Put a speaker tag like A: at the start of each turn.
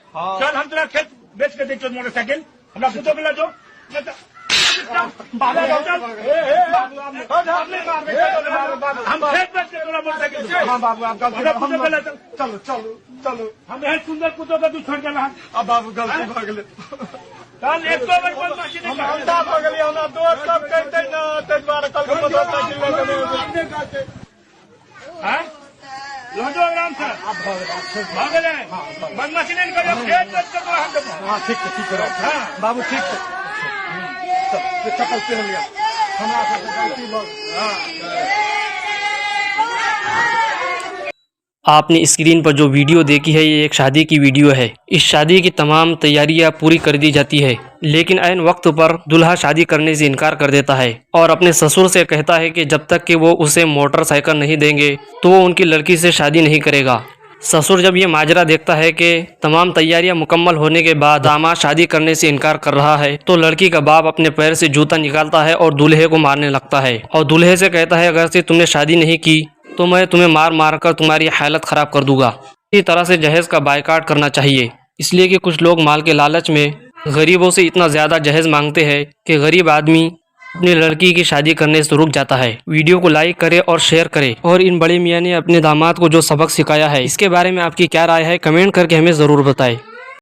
A: चल हम तेरा खेत बेच के देखो मोटरसाइकिल हमरा कुछ मिला जो हम खेत बेच के तोरा मोटरसाइकिल। हाँ बाबू आप गलती चलो चलो चलो हम यहाँ सुंदर कुत्तों का तू छोड़ गया। अब बाबू गलती हो गई कल एक दो बार कल मशीन हम साफ हो गई हम दोस्त सब कहते ना ते द्वारा कल को मोटरसाइकिल लेके हां लहजो आराम से भाग ले बदमाशी नहीं करो खेत बेच के तोरा हम। हां ठीक है हां बाबू ठीक है चप्पल पहन लिया हमारा गलती हो।
B: आपने स्क्रीन पर जो वीडियो देखी है ये एक शादी की वीडियो है। इस शादी की तमाम तैयारियां पूरी कर दी जाती है, लेकिन ऐन वक्त पर दूल्हा शादी करने से इनकार कर देता है और अपने ससुर से कहता है कि जब तक कि वो उसे मोटरसाइकिल नहीं देंगे तो वो उनकी लड़की से शादी नहीं करेगा। ससुर जब ये माजरा देखता है कि तमाम तैयारियां मुकम्मल होने के बाद दामाद शादी करने से इनकार कर रहा है तो लड़की का बाप अपने पैर से जूता निकालता है और दूल्हे को मारने लगता है और दूल्हे से कहता है अगर से तुमने शादी नहीं की तो मैं तुम्हें मार मार कर तुम्हारी हालत ख़राब कर दूंगा। इसी तरह से जहेज़ का बायकाट करना चाहिए, इसलिए कि कुछ लोग माल के लालच में गरीबों से इतना ज़्यादा जहेज़ मांगते हैं कि गरीब आदमी अपनी लड़की की शादी करने से रुक जाता है। वीडियो को लाइक करें और शेयर करें। और इन बड़े मियाँ ने अपने दामाद को जो सबक सिखाया है इसके बारे में आपकी क्या राय है कमेंट करके हमें ज़रूर बताएं।